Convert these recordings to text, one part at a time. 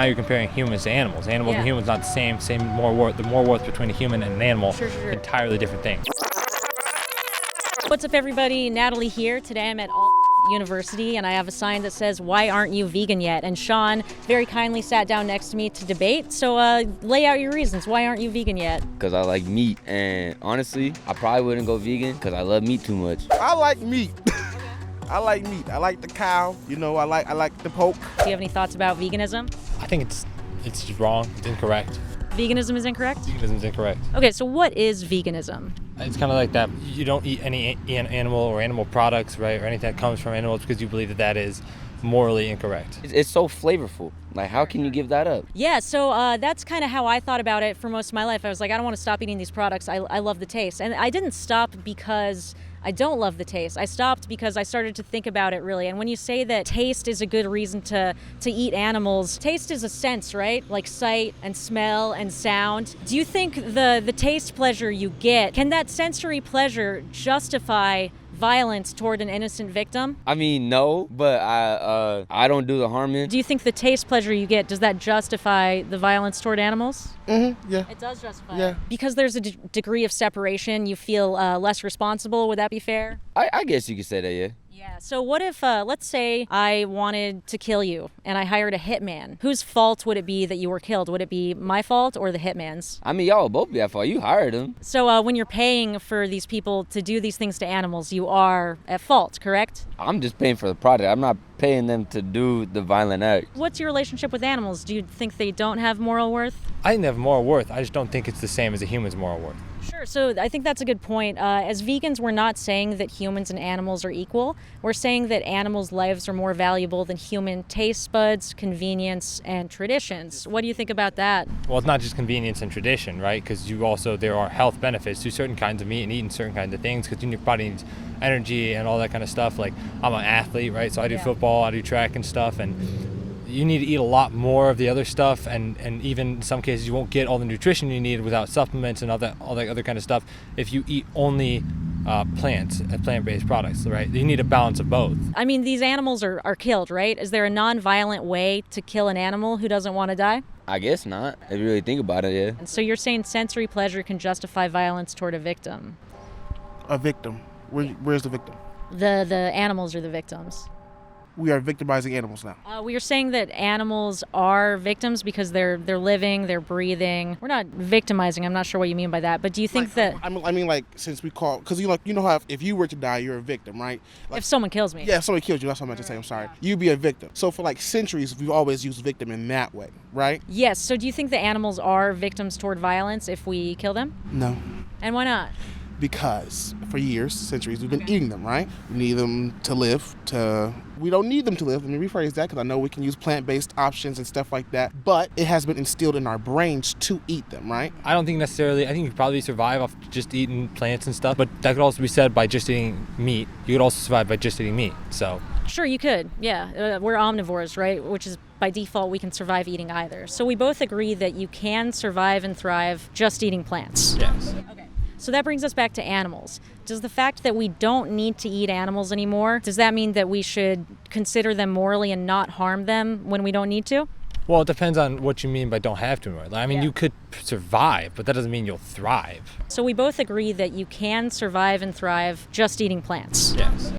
you're comparing humans to animals. Animals Yeah. and humans not the same. The more worth between a human and an animal. Sure. Entirely different thing. What's up, everybody? Natalie here. Today I'm at University, and I have a sign that says, "Why aren't you vegan yet?" And Sean very kindly sat down next to me to debate. So lay out your reasons. Why aren't you vegan yet? Because I like meat, and honestly, I probably wouldn't go vegan because I love meat too much. I like meat. I like meat. I like the cow. You know, I like the pork. Do you have any thoughts about veganism? I think it's wrong. It's incorrect. Veganism is incorrect? Veganism is incorrect. Okay, so what is veganism? It's kind of like that. You don't eat any animal or animal products, right, or anything that comes from animals because you believe that is morally incorrect. It's so flavorful. Like, how can you give that up? Yeah, so that's kind of how I thought about it for most of my life. I was like, I don't want to stop eating these products. I love the taste. And I didn't stop because I don't love the taste. I stopped because I started to think about it really. And when you say that taste is a good reason to eat animals, taste is a sense, right? Like sight and smell and sound. Do you think the taste pleasure you get, can that sensory pleasure justify violence toward an innocent victim? I mean, no, but I don't do the harming. Do you think the taste pleasure you get, does that justify the violence toward animals? Yeah. It does justify Yeah. it. Because there's a degree of separation, you feel less responsible. Would that be fair? I guess you could say that, yeah. Yeah. So what if, let's say I wanted to kill you and I hired a hitman. Whose fault would it be that you were killed? Would it be my fault or the hitman's? I mean, y'all would both be at fault. You hired him. So when you're paying for these people to do these things to animals, you are at fault, correct? I'm just paying for the product. I'm not paying them to do the violent act. What's your relationship with animals? Do you think they don't have moral worth? I think they have moral worth. I just don't think it's the same as a human's moral worth. Sure. So I think that's a good point. As vegans, we're not saying that humans and animals are equal. We're saying that animals' lives are more valuable than human taste buds, convenience, and traditions. What do you think about that? Well, it's not just convenience and tradition, right? Because there are health benefits to certain kinds of meat and eating certain kinds of things because your body needs energy and all that kind of stuff. Like, I'm an athlete, right? So I do football, I do track and stuff, and you need to eat a lot more of the other stuff, and even in some cases you won't get all the nutrition you need without supplements and all that other kind of stuff if you eat only plant-based products, right? You need a balance of both. I mean, these animals are killed, right? Is there a non-violent way to kill an animal who doesn't want to die? I guess not. If you really think about it, yeah. And so you're saying sensory pleasure can justify violence toward a victim? A victim. Where's the victim? The animals are the victims. We are victimizing animals now. We are saying that animals are victims because they're living, they're breathing. We're not victimizing. I'm not sure what you mean by that. But do you think that I mean, like, since we call, because you know how if you were to die, you're a victim, right? Like, if someone kills me? yeah, if somebody killed you, that's what I meant to say. I'm sorry. You'd be a victim. So for like centuries, we've always used victim in that way, right? Yes. So do you think the animals are victims toward violence if we kill them? No. And why not? Because for years, centuries, we've been eating them, right? We need them to live. We don't need them to live. Let me rephrase that because I know we can use plant-based options and stuff like that. But it has been instilled in our brains to eat them, right? I don't think necessarily. I think you could probably survive off just eating plants and stuff, but that could also be said by just eating meat. You could also survive by just eating meat. So Sure, you could. Yeah. We're omnivores, right? Which is by default, we can survive eating either. So we both agree that you can survive and thrive just eating plants. yes. Okay. So that brings us back to animals. Does the fact that we don't need to eat animals anymore, does that mean that we should consider them morally and not harm them when we don't need to? Well, it depends on what you mean by don't have to. I mean, Yeah. you could survive, but that doesn't mean you'll thrive. So we both agree that you can survive and thrive just eating plants. Yes.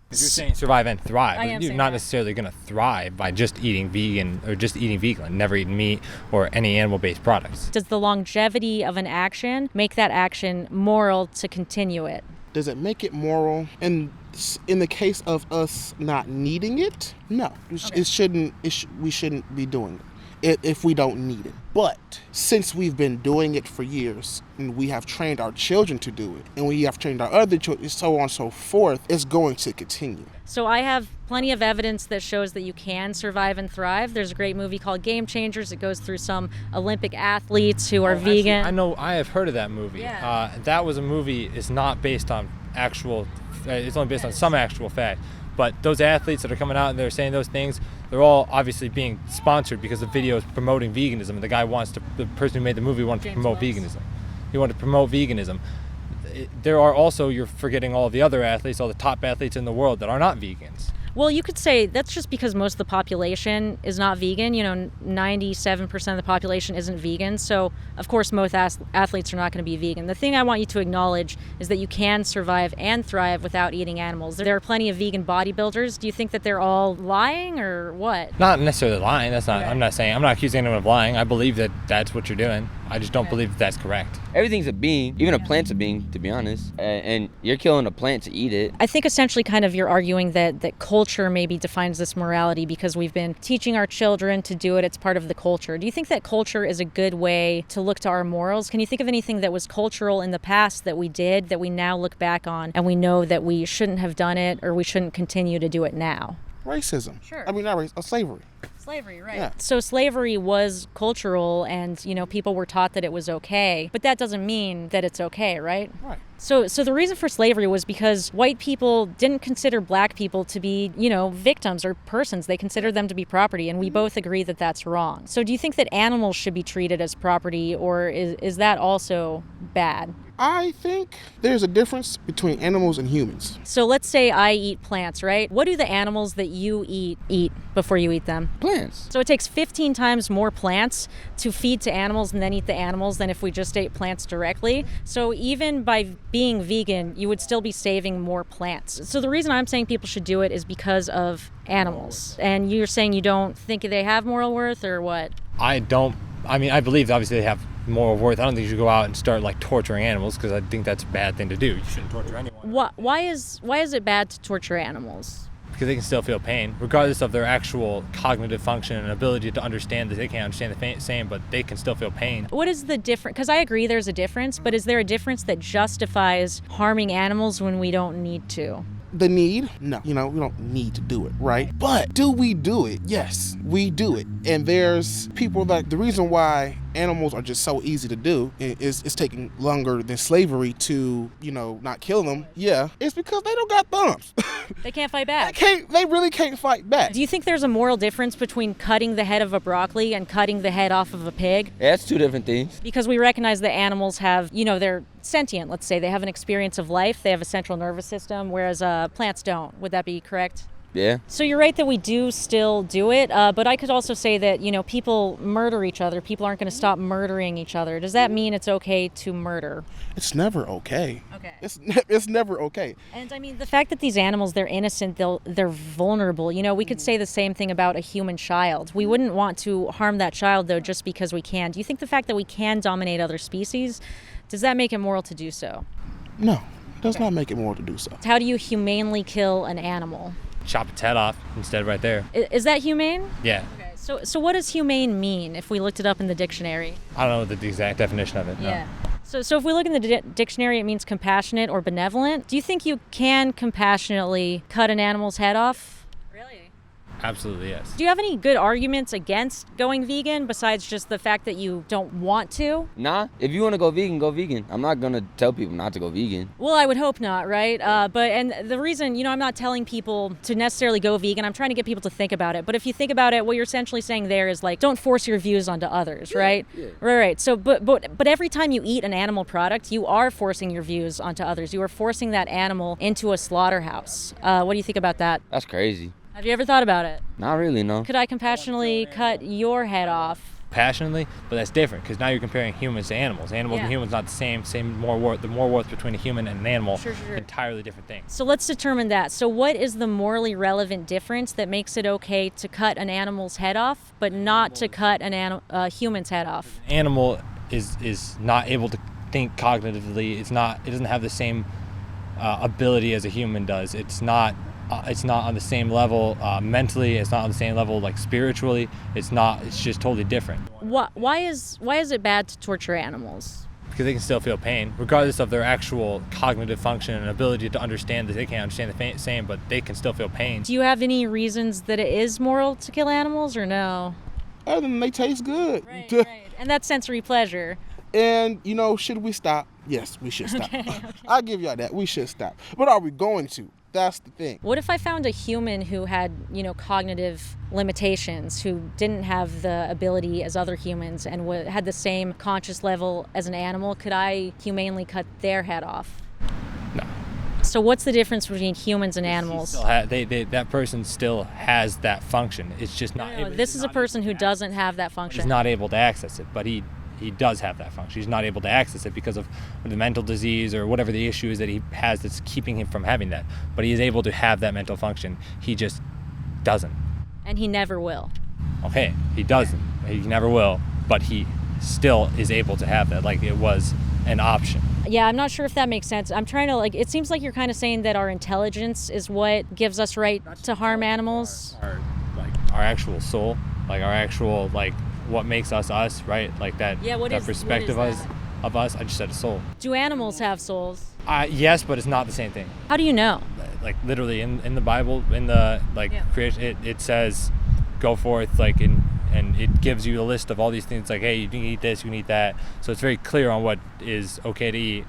Because you're saying survive and thrive. I am You're saying not that. necessarily going to thrive by just eating vegan or just eating vegan, never eating meat or any animal-based products. Does the longevity of an action make that action moral to continue it? Does it make it moral? And in the case of us not needing it, no. It shouldn't. We shouldn't be doing it if we don't need it. But since we've been doing it for years, and we have trained our children to do it, and we have trained our other children, so on and so forth, it's going to continue. So I have plenty of evidence that shows that you can survive and thrive. There's a great movie called Game Changers. It goes through some Olympic athletes who are vegan. Actually, I know. I have heard of that movie. Yeah. That was a movie. It's not based on actual. It's only based on some actual fact. But those athletes that are coming out and they're saying those things, they're all obviously being sponsored because the video is promoting veganism. And the person who made the movie wanted to promote veganism. He wanted to promote veganism. There are also, you're forgetting all the other athletes, all the top athletes in the world that are not vegans. Well, you could say that's just because most of the population is not vegan. 97% of the population isn't vegan. So, of course, most athletes are not going to be vegan. The thing I want you to acknowledge is that you can survive and thrive without eating animals. There are plenty of vegan bodybuilders. Do you think that they're all lying or what? Not necessarily lying. That's not. Okay. I'm not accusing anyone of lying. I believe that that's what you're doing. I just don't believe that's correct. Everything's a being. Even a plant's a being, to be honest. And you're killing a plant to eat it. I think essentially kind of you're arguing that culture maybe defines this morality because we've been teaching our children to do it. It's part of the culture. Do you think that culture is a good way to look to our morals? Can you think of anything that was cultural in the past that we did that we now look back on and we know that we shouldn't have done it or we shouldn't continue to do it now? Racism. Sure. I mean, not race, slavery. Slavery, right. Yeah. So slavery was cultural and, people were taught that it was okay, but that doesn't mean that it's okay, right? Right. So the reason for slavery was because white people didn't consider black people to be, victims or persons. They considered them to be property, and we both agree that that's wrong. So do you think that animals should be treated as property, or is that also bad? I think there's a difference between animals and humans. So let's say I eat plants, right? What do the animals that you eat before you eat them? Plants. So it takes 15 times more plants to feed to animals and then eat the animals than if we just ate plants directly. So even by being vegan, you would still be saving more plants. So the reason I'm saying people should do it is because of animals. And you're saying you don't think they have moral worth, or what? I believe obviously they have moral worth. I don't think you should go out and start torturing animals, because I think that's a bad thing to do. You shouldn't torture anyone. Why is it bad to torture animals? Because they can still feel pain, regardless of their actual cognitive function and ability to understand. That they can't understand the same, but they can still feel pain. What is the difference? Because I agree there's a difference, but is there a difference that justifies harming animals when we don't need to? The need? No. We don't need to do it, right? But do we do it? Yes, we do it. And there's people that the reason why animals are just so easy to do is it's taking longer than slavery to, not kill them. Yeah, it's because they don't got thumbs. They can't fight back. They really can't fight back. Do you think there's a moral difference between cutting the head of a broccoli and cutting the head off of a pig? Yeah, that's two different things. Because we recognize that animals have, they're sentient, let's say. They have an experience of life. They have a central nervous system, whereas plants don't. Would that be correct? Yeah. So you're right that we do still do it, but I could also say that, people murder each other. People aren't going to stop murdering each other. Does that mean it's okay to murder? It's never okay. Okay. It's never okay. And the fact that these animals, they're innocent, they're vulnerable. We could say the same thing about a human child. We wouldn't want to harm that child, though, just because we can. Do you think the fact that we can dominate other species, does that make it moral to do so? No, it does not make it moral to do so. How do you humanely kill an animal? Chop its head off instead, right there. Is that humane? Yeah. Okay. So what does humane mean if we looked it up in the dictionary? I don't know the exact definition of it. No. Yeah. So if we look in the dictionary, it means compassionate or benevolent. Do you think you can compassionately cut an animal's head off? Really? Absolutely, yes. Do you have any good arguments against going vegan besides just the fact that you don't want to? Nah, if you want to go vegan, go vegan. I'm not going to tell people not to go vegan. Well, I would hope not, right? And the reason, I'm not telling people to necessarily go vegan. I'm trying to get people to think about it. But if you think about it, what you're essentially saying there is don't force your views onto others, right? Yeah. Right. So, but every time you eat an animal product, you are forcing your views onto others. You are forcing that animal into a slaughterhouse. What do you think about that? That's crazy. Have you ever thought about it? Not really, no. Could I compassionately cut your head off? Passionately, but that's different because now you're comparing humans to animals. Animals and humans not the same more worth. The more worth between a human and an animal, Sure. entirely different things. So let's determine that. So what is the morally relevant difference that makes it okay to cut an animal's head off, but not to cut a human's head off? Animal is not able to think cognitively. It doesn't have the same ability as a human does. It's not on the same level mentally. It's not on the same level spiritually. It's just totally different. Why is it bad to torture animals? Because they can still feel pain, regardless of their actual cognitive function and ability to understand. That they can't understand the same, but they can still feel pain. Do you have any reasons that it is moral to kill animals, or no? Other than they taste good. Right. And that's sensory pleasure. And, should we stop? Yes, we should stop. Okay. I'll give y'all that. We should stop. But are we going to? That's the thing. What if I found a human who had, cognitive limitations, who didn't have the ability as other humans and had the same conscious level as an animal? Could I humanely cut their head off? No. So what's the difference between humans and He animals? still that person still has that function. It's just not. No, this is a person who doesn't have that function. He's not able to access it, but he does have that function. He's not able to access it because of the mental disease or whatever the issue is that he has that's keeping him from having that. But he is able to have that mental function. He just doesn't. And he never will. Okay, he doesn't. He never will, but he still is able to have that. Like it was an option. Yeah, I'm not sure if that makes sense. I'm trying to it seems like you're kind of saying that our intelligence is what gives us right to harm animals. Our actual soul, like our actual what makes us us, right? Like that. Yeah, what that is perspective that? of us. I just said a soul. Do animals have souls? Yes, but it's not the same thing. How do you know? Like literally in the Bible, in the creation, it says, go forth and it gives you a list of all these things like, hey, you can eat this, you can eat that. So it's very clear on what is okay to eat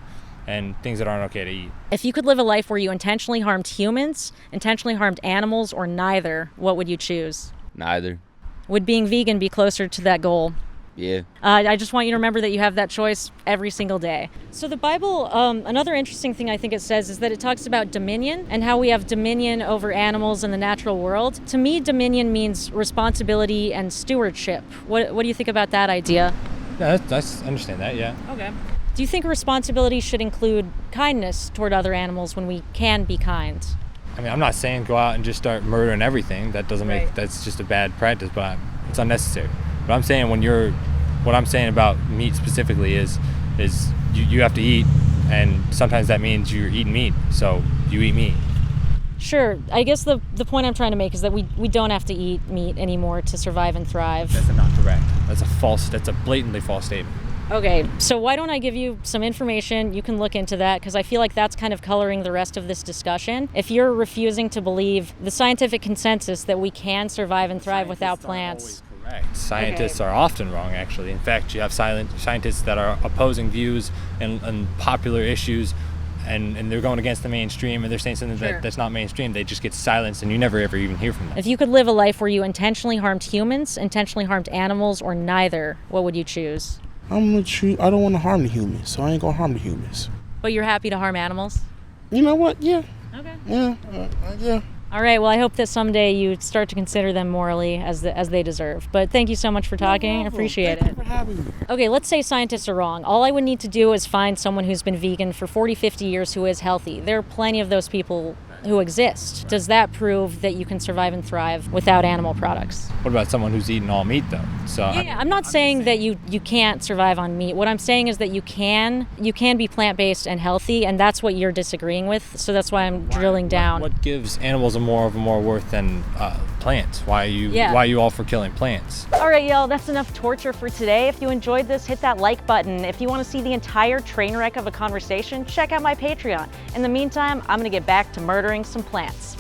and things that aren't okay to eat. If you could live a life where you intentionally harmed humans, intentionally harmed animals, or neither, what would you choose? Neither. Would being vegan be closer to that goal? Yeah. I just want you to remember that you have that choice every single day. So the Bible, another interesting thing I think it says is that it talks about dominion and how we have dominion over animals in the natural world. To me, dominion means responsibility and stewardship. What do you think about that idea? Yeah, that's understand that, yeah. Okay. Do you think responsibility should include kindness toward other animals when we can be kind? I mean, I'm not saying go out and just start murdering everything. That doesn't make, that's just a bad practice, but it's unnecessary. But I'm saying what I'm saying about meat specifically is you have to eat, and sometimes that means you're eating meat, so you eat meat. Sure. I guess the point I'm trying to make is that we don't have to eat meat anymore to survive and thrive. That's not correct. That's a blatantly false statement. Okay, so why don't I give you some information? You can look into that because I feel like that's kind of coloring the rest of this discussion. If you're refusing to believe the scientific consensus that we can survive and thrive without plants. Correct. Scientists are often wrong, actually. In fact, you have scientists that are opposing views and popular issues, and they're going against the mainstream, and they're saying something that's not mainstream. They just get silenced, and you never ever even hear from them. If you could live a life where you intentionally harmed humans, intentionally harmed animals, or neither, what would you choose? I'm gonna choose. I don't want to harm the humans, so I ain't gonna harm the humans. But you're happy to harm animals? You know what? Yeah. Okay. Yeah. Yeah. All right. Well, I hope that someday you start to consider them morally as they deserve. But thank you so much for talking. I appreciate Thank it. you for having me. Okay, let's say scientists are wrong. All I would need to do is find someone who's been vegan for 40, 50 years who is healthy. There are plenty of those people who exist. Does that prove that you can survive and thrive without animal products? What about someone who's eating all meat, though? So I'm not saying that you can't survive on meat. What I'm saying is that you can be plant-based and healthy, and that's what you're disagreeing with. So that's why I'm drilling down. What gives animals more worth than plants? Why are you all for killing plants? All right, y'all, that's enough torture for today. If you enjoyed this, hit that like button. If you want to see the entire train wreck of a conversation, check out my Patreon. In the meantime, I'm going to get back to murdering some plants.